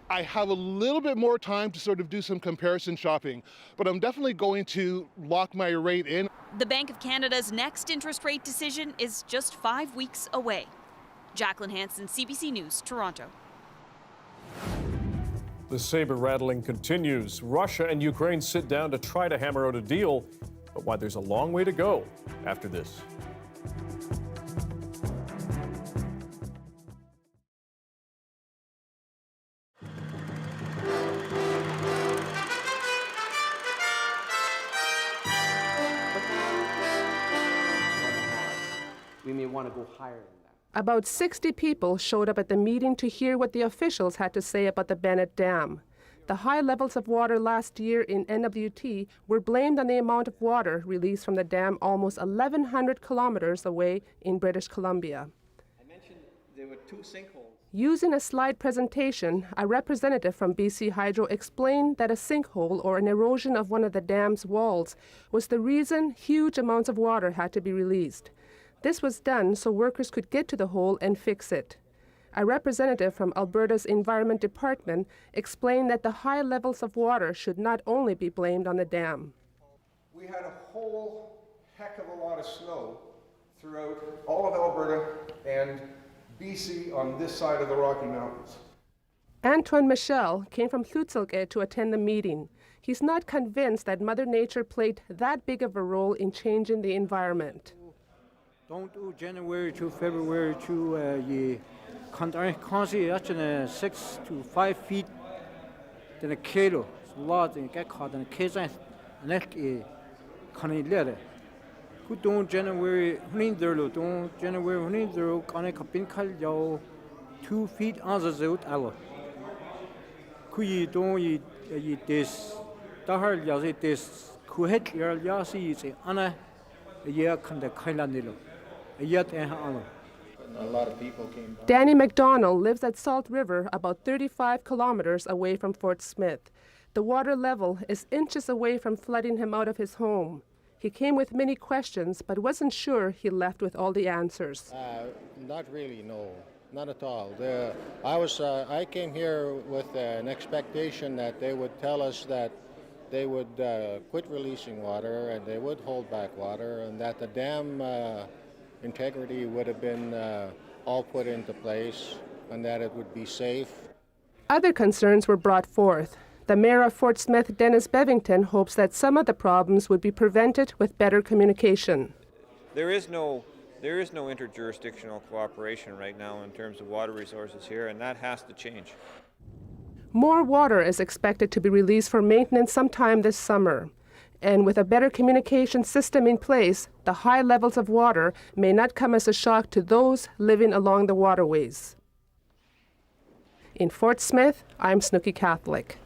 I have a little bit more time to sort of do some comparison shopping, but I'm definitely going to lock my rate in. The Bank of Canada's next interest rate decision is just 5 weeks away. Jacqueline Hansen, CBC News, Toronto. The saber rattling continues. Russia and Ukraine sit down to try to hammer out a deal, but why there's a long way to go after this. We may want to go higher than that. About 60 people showed up at the meeting to hear what the officials had to say about the Bennett Dam. The high levels of water last year in NWT were blamed on the amount of water released from the dam almost 1,100 kilometers away in British Columbia. I mentioned there were 2 sinkholes. Using a slide presentation, a representative from BC Hydro explained that a sinkhole or an erosion of one of the dam's walls was the reason huge amounts of water had to be released. This was done so workers could get to the hole and fix it. A representative from Alberta's Environment Department explained that the high levels of water should not only be blamed on the dam. We had a whole heck of a lot of snow throughout all of Alberta and BC on this side of the Rocky Mountains. Antoine Michel came from Tlutselke to attend the meeting. He's not convinced that Mother Nature played that big of a role in changing the environment. Don't do January to February to ye constantly actually 6 to 5 feet than a kilo. Lot in get caught in a case and neck a canilere. Who don't January Hunindero don't January Hunindero connect bin call 2 feet on the zout hour. Kui don't ye this Dahar Yazi this Kuhet Yasi is Anna a year can the Kailanilo. A lot of people came down. Danny McDonald lives at Salt River, about 35 kilometers away from Fort Smith. The water level is inches away from flooding him out of his home. He came with many questions, but wasn't sure he left with all the answers. Not really, no, not at all. I came here with an expectation that they would tell us that they would quit releasing water and they would hold back water, and that the dam integrity would have been all put into place and that it would be safe. Other concerns were brought forth. The mayor of Fort Smith, Dennis Bevington, hopes that some of the problems would be prevented with better communication. There is no interjurisdictional cooperation right now in terms of water resources here, and that has to change. More water is expected to be released for maintenance sometime this summer. And with a better communication system in place, the high levels of water may not come as a shock to those living along the waterways. In Fort Smith, I'm Snooky Catholic.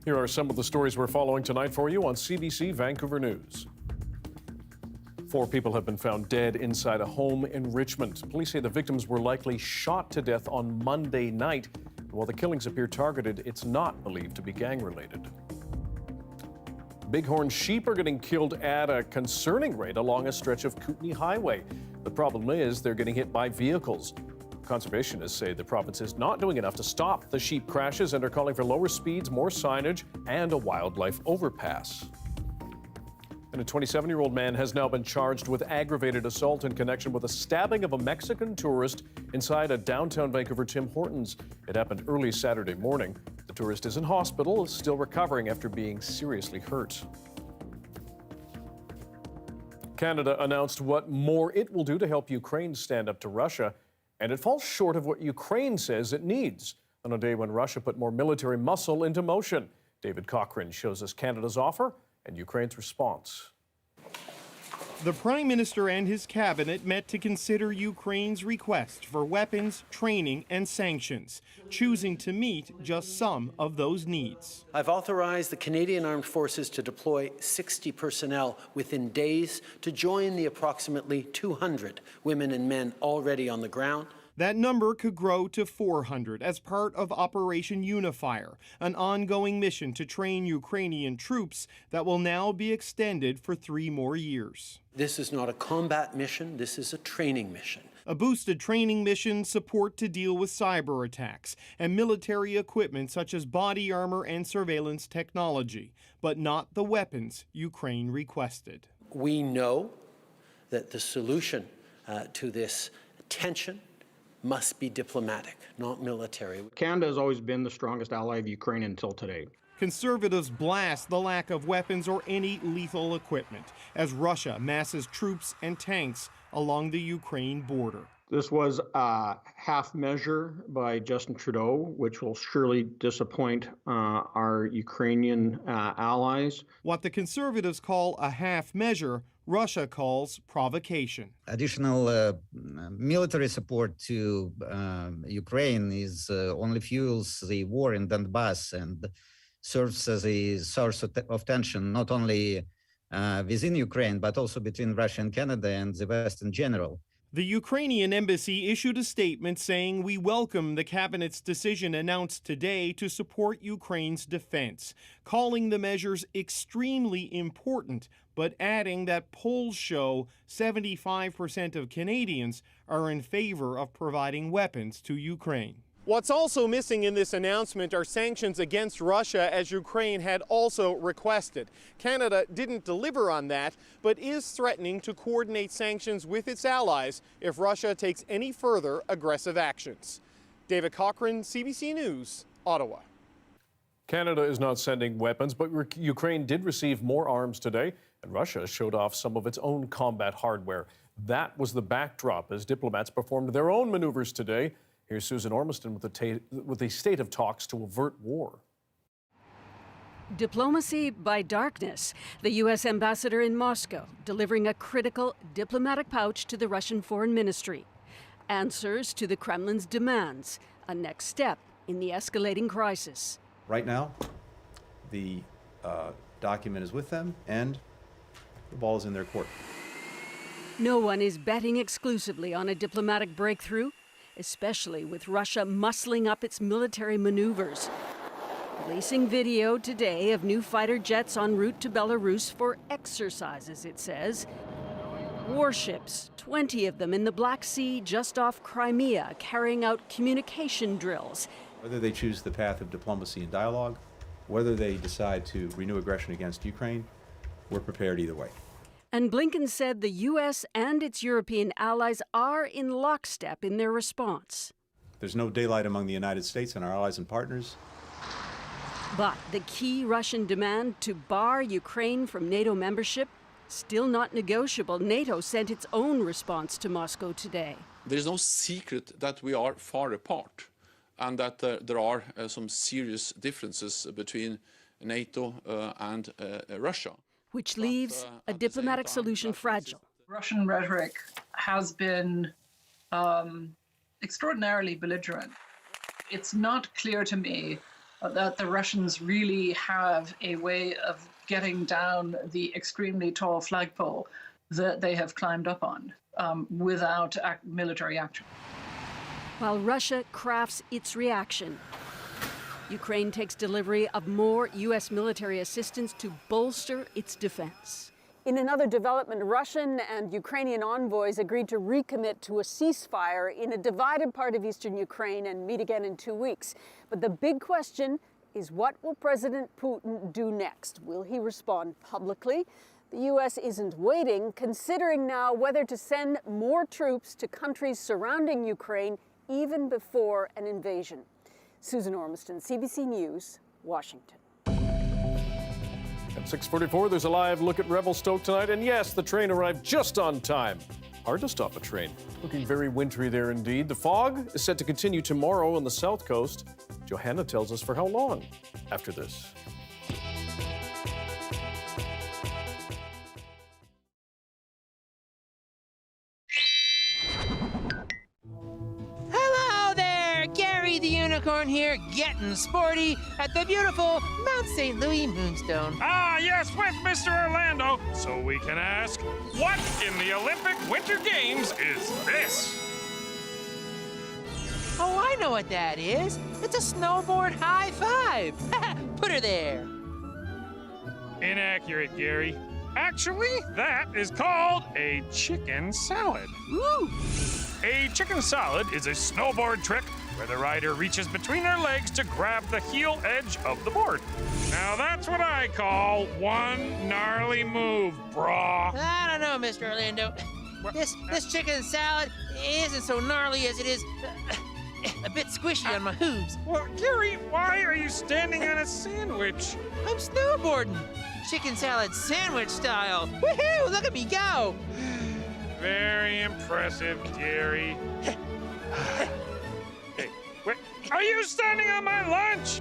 Here are some of the stories we're following tonight for you on CBC Vancouver News. 4 people have been found dead inside a home in Richmond. Police say the victims were likely shot to death on Monday night. While the killings appear targeted, it's not believed to be gang-related. Bighorn sheep are getting killed at a concerning rate along a stretch of Kootenay Highway. The problem is they're getting hit by vehicles. Conservationists say the province is not doing enough to stop the sheep crashes and are calling for lower speeds, more signage, and a wildlife overpass. And a 27-year-old man has now been charged with aggravated assault in connection with a stabbing of a Mexican tourist inside a downtown Vancouver Tim Hortons. It happened early Saturday morning. The tourist is in hospital, still recovering after being seriously hurt. Canada announced what more it will do to help Ukraine stand up to Russia, and it falls short of what Ukraine says it needs on a day when Russia put more military muscle into motion. David Cochrane shows us Canada's offer and Ukraine's response. The Prime Minister and his cabinet met to consider Ukraine's request for weapons, training, and sanctions, choosing to meet just some of those needs. I've authorized the Canadian Armed Forces to deploy 60 personnel within days to join the approximately 200 women and men already on the ground. That number could grow to 400 as part of Operation Unifier, an ongoing mission to train Ukrainian troops that will now be extended for 3 more years. This is not a combat mission, this is a training mission. A boosted training mission, support to deal with cyber attacks, and military equipment such as body armor and surveillance technology, but not the weapons Ukraine requested. We know that the solution to this tension must be diplomatic, not military. Canada has always been the strongest ally of Ukraine until today. Conservatives blast the lack of weapons or any lethal equipment as Russia masses troops and tanks along the Ukraine border. This was a half measure by Justin Trudeau, which will surely disappoint our Ukrainian allies. What the Conservatives call a half measure, Russia calls provocation. Additional military support to Ukraine is only fuels the war in Donbass and serves as a source of tension, not only within Ukraine, but also between Russia and Canada and the West in general. The Ukrainian embassy issued a statement saying, "We welcome the cabinet's decision announced today to support Ukraine's defense," calling the measures extremely important, but adding that polls show 75% of Canadians are in favor of providing weapons to Ukraine. What's also missing in this announcement are sanctions against Russia, as Ukraine had also requested. Canada didn't deliver on that, but is threatening to coordinate sanctions with its allies if Russia takes any further aggressive actions. David Cochrane, CBC News, Ottawa. Canada is not sending weapons, but Ukraine did receive more arms today, and Russia showed off some of its own combat hardware. That was the backdrop as diplomats performed their own maneuvers today. Here's Susan Ormiston with the state of talks to avert war. Diplomacy by darkness. The U.S. ambassador in Moscow delivering a critical diplomatic pouch to the Russian Foreign Ministry. Answers to the Kremlin's demands, a next step in the escalating crisis. Right now, the document is with them and the ball is in their court. No one is betting exclusively on a diplomatic breakthrough, especially with Russia muscling up its military maneuvers. Releasing video today of new fighter jets en route to Belarus for exercises, it says. Warships, 20 of them in the Black Sea just off Crimea, carrying out communication drills. Whether they choose the path of diplomacy and dialogue, whether they decide to renew aggression against Ukraine, we're prepared either way. And Blinken said the U.S. and its European allies are in lockstep in their response. There's no daylight among the United States and our allies and partners. But the key Russian demand to bar Ukraine from NATO membership, still not negotiable. NATO sent its own response to Moscow today. There is no secret that we are far apart and that there are some serious differences between NATO and Russia. Which leaves a diplomatic solution fragile. Russian rhetoric has been extraordinarily belligerent. It's not clear to me that the Russians really have a way of getting down the extremely tall flagpole that they have climbed up on without military action. While Russia crafts its reaction, Ukraine takes delivery of more U.S. military assistance to bolster its defense. In another development, Russian and Ukrainian envoys agreed to recommit to a ceasefire in a divided part of eastern Ukraine and meet again in 2 weeks. But the big question is, what will President Putin do next? Will he respond publicly? The U.S. isn't waiting, considering now whether to send more troops to countries surrounding Ukraine even before an invasion. Susan Ormiston, CBC News, Washington. At 6:44, there's a live look at Revelstoke tonight. And yes, the train arrived just on time. Hard to stop a train. Looking very wintry there indeed. The fog is set to continue tomorrow on the south coast. Johanna tells us for how long after this. Hello there, Gary the Unicorn here, getting sporty at the beautiful Mount St. Louis Moonstone. Ah, yes, with Mr. Orlando. So we can ask, what in the Olympic Winter Games is this? Oh, I know what that is. It's a snowboard high five. Put her there. Inaccurate, Gary. Actually, that is called a chicken salad. Woo! A chicken salad is a snowboard trick where the rider reaches between their legs to grab the heel edge of the board. Now that's what I call one gnarly move, brah. I don't know, Mr. Orlando. This chicken salad isn't so gnarly as it is a bit squishy on my hooves. Well, Gary, why are you standing on a sandwich? I'm snowboarding. Chicken salad sandwich style. Woohoo! Look at me go! Very impressive, Gary. Hey, wait, are you standing on my lunch?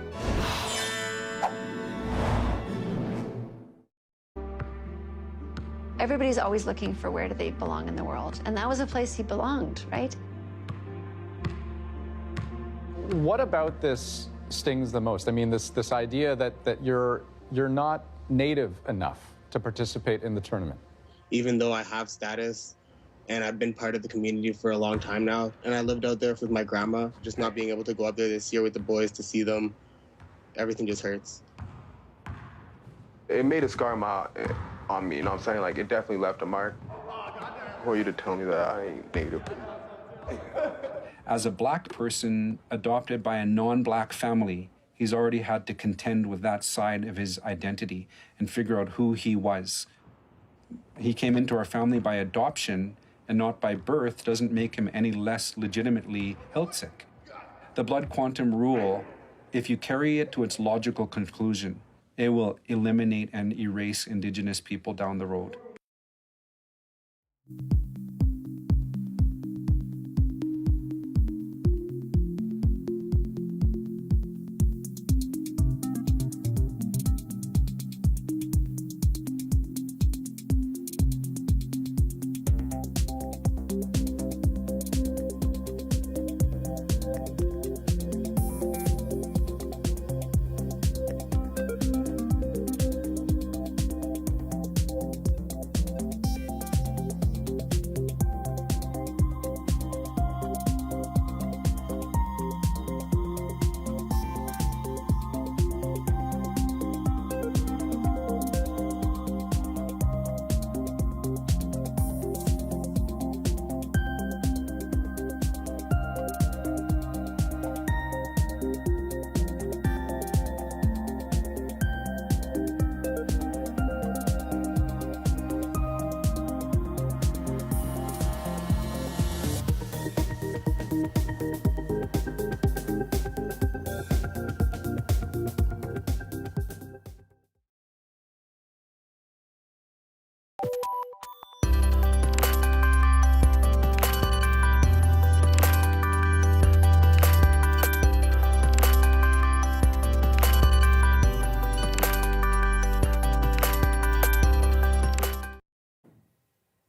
Everybody's always looking for where do they belong in the world, and that was a place he belonged, right? What about this stings the most? I mean, this idea that you're not native enough to participate in the tournament. Even though I have status and I've been part of the community for a long time now, and I lived out there with my grandma, just not being able to go up there this year with the boys to see them, everything just hurts. It made a scar on me, you know what I'm saying? Like, it definitely left a mark. For you to tell me that I ain't native. As a black person adopted by a non-black family, he's already had to contend with that side of his identity and figure out who he was. He came into our family by adoption and not by birth doesn't make him any less legitimately Hiltzik. The blood quantum rule, if you carry it to its logical conclusion, it will eliminate and erase Indigenous people down the road.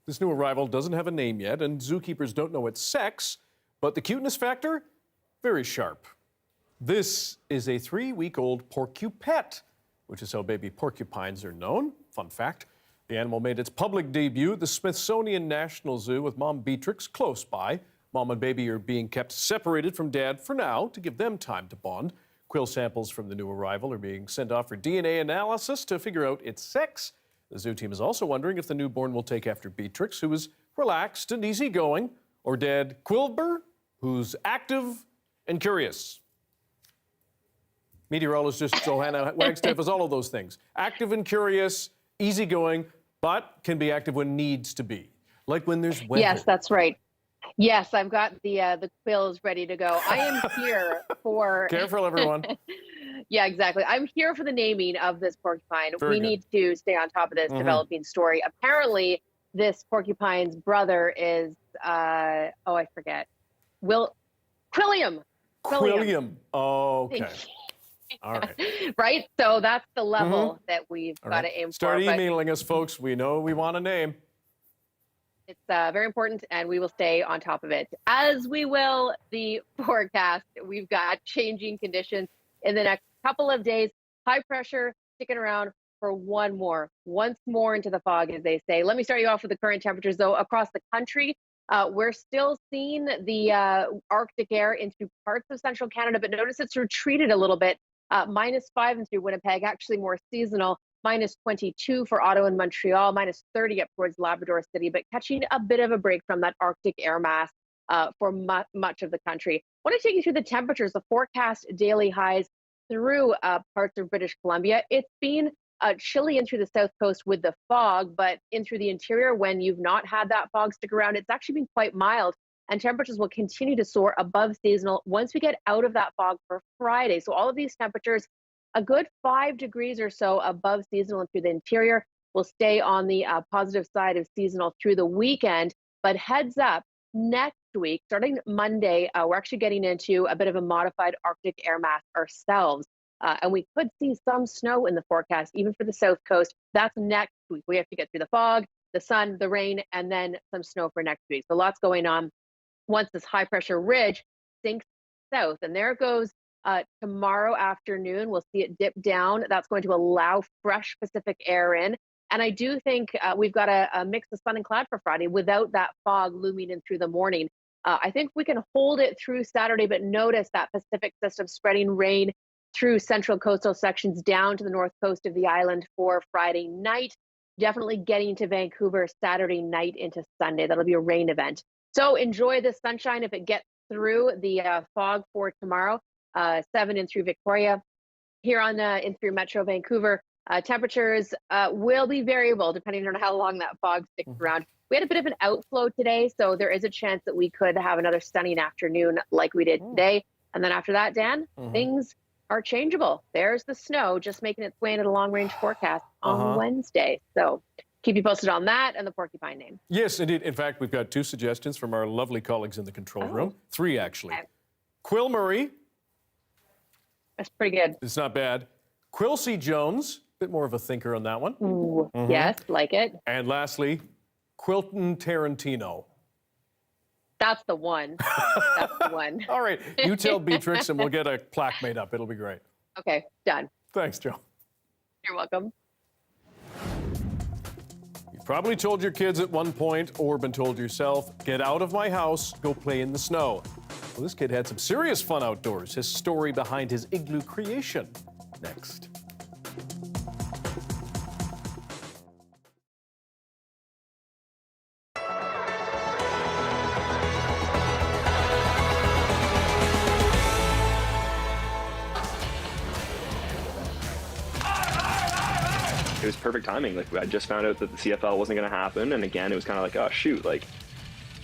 This new arrival doesn't have a name yet, and zookeepers don't know its sex, but the cuteness factor, very sharp. This is a 3-week-old porcupette, which is how baby porcupines are known. Fun fact, the animal made its public debut at the Smithsonian National Zoo with mom Beatrix close by. Mom and baby are being kept separated from dad for now to give them time to bond. Quill samples from the new arrival are being sent off for DNA analysis to figure out its sex. The zoo team is also wondering if the newborn will take after Beatrix, who is relaxed and easygoing, or Dad Quilber, who's active and curious. Meteorologist Johanna Wagstaffe is all of those things. Active and curious, easygoing, but can be active when needs to be, like when there's weather. Yes, that's right. Yes, I've got the quills ready to go. I am here for... Careful, everyone. Yeah, exactly. I'm here for the naming of this porcupine. We need to stay on top of this developing story. Apparently, this porcupine's brother is, I forget. Quilliam. Oh, okay. All right. Right? So that's the level that we've got to aim Start for. Start emailing us, folks. We know we want a name. It's very important, and we will stay on top of it. As we will the forecast, we've got changing conditions in the next couple of days. High pressure sticking around for once more into the fog, as they say. Let me start you off with the current temperatures, though. Across the country, we're still seeing the Arctic air into parts of central Canada, but notice it's retreated a little bit. -5 through Winnipeg, actually more seasonal. -22 for Ottawa and Montreal, -30 up towards Labrador City, but catching a bit of a break from that Arctic air mass for much of the country. I want to take you through the temperatures, the forecast daily highs through parts of British Columbia. It's been chilly in through the south coast with the fog, but in through the interior, when you've not had that fog stick around, it's actually been quite mild, and temperatures will continue to soar above seasonal once we get out of that fog for Friday. So all of these temperatures, a good 5 degrees or so above seasonal through the interior, will stay on the positive side of seasonal through the weekend. But heads up, next week, starting Monday, we're actually getting into a bit of a modified Arctic air mass ourselves. And we could see some snow in the forecast, even for the south coast. That's next week. We have to get through the fog, the sun, the rain, and then some snow for next week. So lots going on once this high pressure ridge sinks south. And there it goes. Tomorrow afternoon, we'll see it dip down. That's going to allow fresh Pacific air in. And I do think we've got a mix of sun and cloud for Friday without that fog looming in through the morning. I think we can hold it through Saturday, but notice that Pacific system spreading rain through central coastal sections down to the north coast of the island for Friday night. Definitely getting to Vancouver Saturday night into Sunday. That'll be a rain event. So enjoy the sunshine if it gets through the fog for tomorrow. 7 in through Victoria. Here on in through Metro Vancouver, temperatures will be variable depending on how long that fog sticks around. We had a bit of an outflow today, so there is a chance that we could have another stunning afternoon like we did today. And then after that, Dan, things are changeable. There's the snow just making its way into the long-range forecast on Wednesday. So keep you posted on that and the porcupine name. Yes, indeed. In fact, we've got 2 suggestions from our lovely colleagues in the control room. 3, actually. Okay. Quill Murray. That's pretty good. It's not bad. Quilcy Jones, a bit more of a thinker on that one. Ooh, yes, like it. And lastly, Quilton Tarantino. That's the one. That's the one. All right, you tell Beatrix and we'll get a plaque made up. It'll be great. Okay, done. Thanks, Joe. You're welcome. You've probably told your kids at one point or been told yourself, get out of my house, go play in the snow. Well, this kid had some serious fun outdoors. His story behind his igloo creation. Next. It was perfect timing. Like, I just found out that the CFL wasn't going to happen, and again, it was kind of like, oh shoot, like,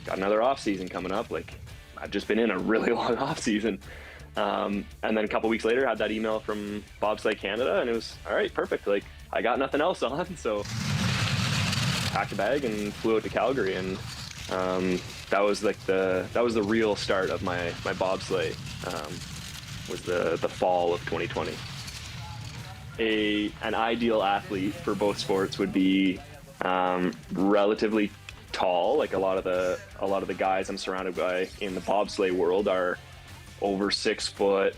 got another off season coming up. Like, I've just been in a really long off season, and then a couple weeks later, I had that email from Bobsleigh Canada, and it was all right, perfect. Like, I got nothing else on, so packed a bag and flew out to Calgary, and that was like the real start of my bobsleigh. Was the fall of 2020. An ideal athlete for both sports would be relatively tall. Like a lot of the guys I'm surrounded by in the bobsleigh world are over 6 foot,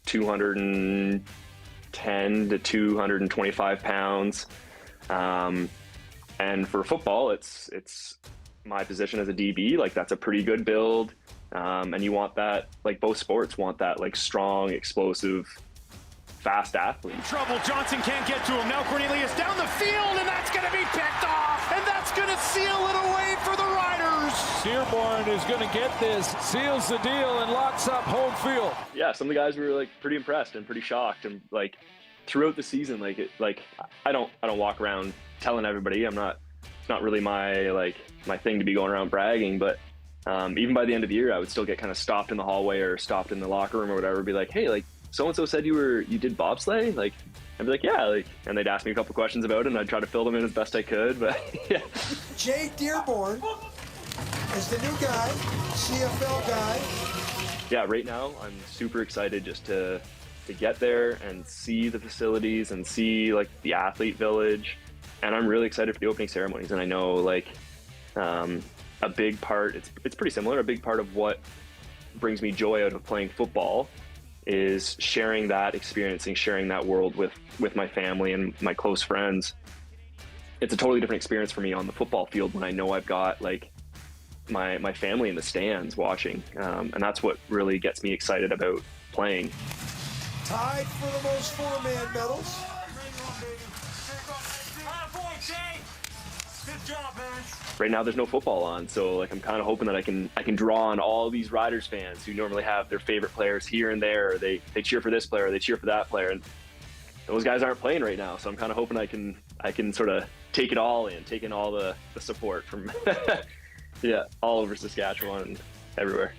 210 to 225 pounds. And for football, it's my position as a DB, like that's a pretty good build. And you want that, like both sports want that like strong, explosive, fast athlete. Trouble, Johnson can't get to him. Now Cornelius down the field, and that's going to be picked off. And that's going to seal it away for the Riders. Dearborn is going to get this, seals the deal, and locks up home field. Yeah, some of the guys were like pretty impressed and pretty shocked, and like throughout the season, I don't walk around telling everybody. It's not really my thing to be going around bragging, but even by the end of the year, I would still get kind of stopped in the hallway or stopped in the locker room or whatever, be like, hey, like so-and-so said you did bobsleigh? Like, I'd be like, yeah, like, and they'd ask me a couple questions about it, and I'd try to fill them in as best I could, but yeah. Jay Dearborn is the new guy, CFL guy. Yeah, right now, I'm super excited just to get there and see the facilities and see like the athlete village, and I'm really excited for the opening ceremonies. And I know like a big part, it's pretty similar, a big part of what brings me joy out of playing football is sharing that experience and sharing that world with my family and my close friends. It's a totally different experience for me on the football field when I know I've got like my family in the stands watching, and that's what really gets me excited about playing. Tied for the most four-man medals. Good job, man. Right now there's no football on, so like I'm kind of hoping that I can draw on all these Riders fans who normally have their favorite players here and there. Or they cheer for this player, or they cheer for that player, and those guys aren't playing right now. So I'm kind of hoping I can sort of take it all in, take in all the support from yeah, all over Saskatchewan and everywhere.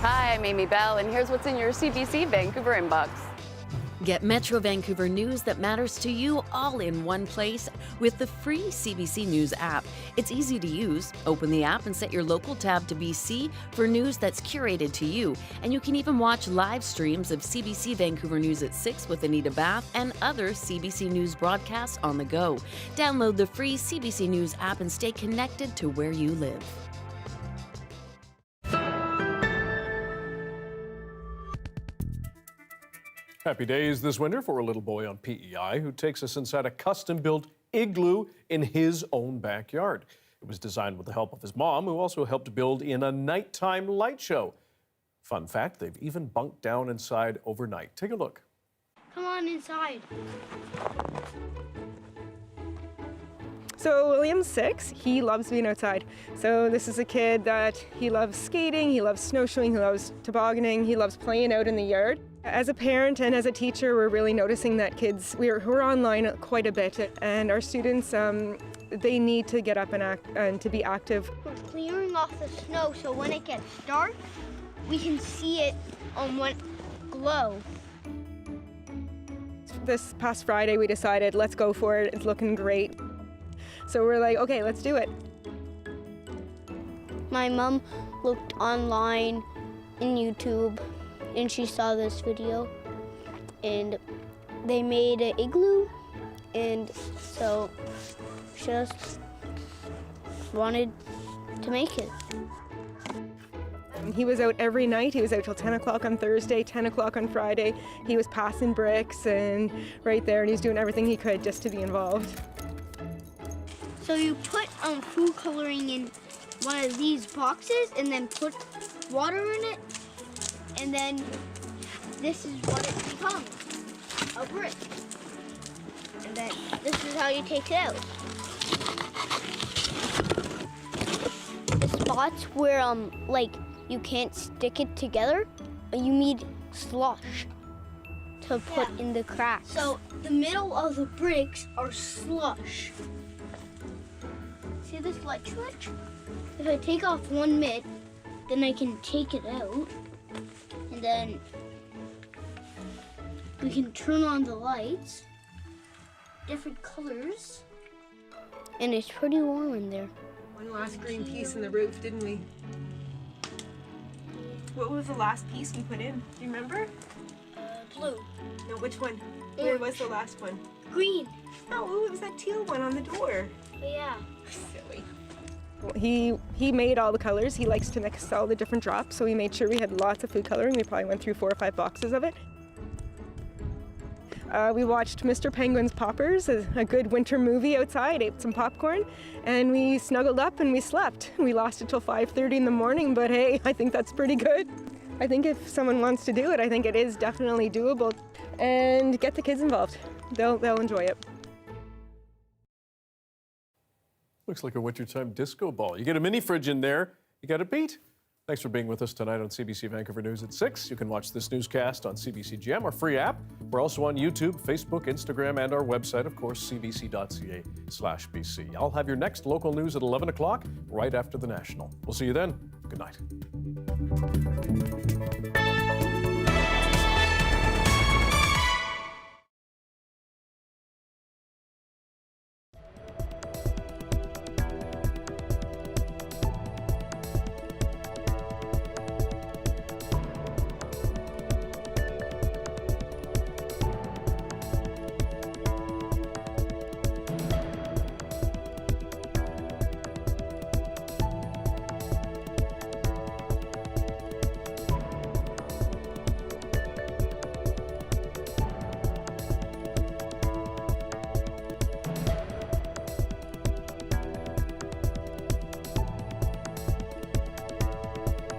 Hi, I'm Amy Bell, and here's what's in your CBC Vancouver inbox. Get Metro Vancouver news that matters to you all in one place with the free CBC News app. It's easy to use. Open the app and set your local tab to BC for news that's curated to you. And you can even watch live streams of CBC Vancouver News at 6 with Anita Bath and other CBC News broadcasts on the go. Download the free CBC News app and stay connected to where you live. Happy days this winter for a little boy on PEI who takes us inside a custom-built igloo in his own backyard. It was designed with the help of his mom, who also helped build in a nighttime light show. Fun fact, they've even bunked down inside overnight. Take a look. Come on inside. So William's 6, he loves being outside. So this is a kid that he loves skating, he loves snowshoeing, he loves tobogganing, he loves playing out in the yard. As a parent and as a teacher, we're really noticing that kids, we're online quite a bit, and our students, they need to get up and to be active. We're clearing off the snow so when it gets dark, we can see it on one glow. This past Friday, we decided, let's go for it, it's looking great. So we're like, okay, let's do it. My mom looked online in YouTube and she saw this video and they made an igloo, and so she just wanted to make it. He was out every night. He was out till 10 o'clock on Thursday, 10 o'clock on Friday. He was passing bricks and right there, and he was doing everything he could just to be involved. So you put food coloring in one of these boxes and then put water in it, and then this is what it becomes, a brick. And then this is how you take it out. The spots where like you can't stick it together, you need slush to put in the cracks. So the middle of the bricks are slush. See this light switch? If I take off one mitt, then I can take it out, and then we can turn on the lights, different colors, and it's pretty warm in there. One last green piece in the roof, didn't we? What was the last piece we put in? Do you remember? Blue. No, which one? Where was the last one? Green. Oh, it was that teal one on the door. Yeah. Silly. He made all the colors. He likes to mix all the different drops, so we made sure we had lots of food coloring. We probably went through 4 or 5 boxes of it. We watched Mr. Penguin's Poppers, a good winter movie outside, ate some popcorn, and we snuggled up and we slept. We lost it till 5:30 in the morning, but hey, I think that's pretty good. I think if someone wants to do it, I think it is definitely doable. And get the kids involved. They'll enjoy it. Looks like a wintertime disco ball. You get a mini fridge in there, you got it beat. Thanks for being with us tonight on CBC Vancouver News at 6. You can watch this newscast on CBC Gem, our free app. We're also on YouTube, Facebook, Instagram, and our website, of course, cbc.ca/BC. I'll have your next local news at 11 o'clock, right after the national. We'll see you then. Good night.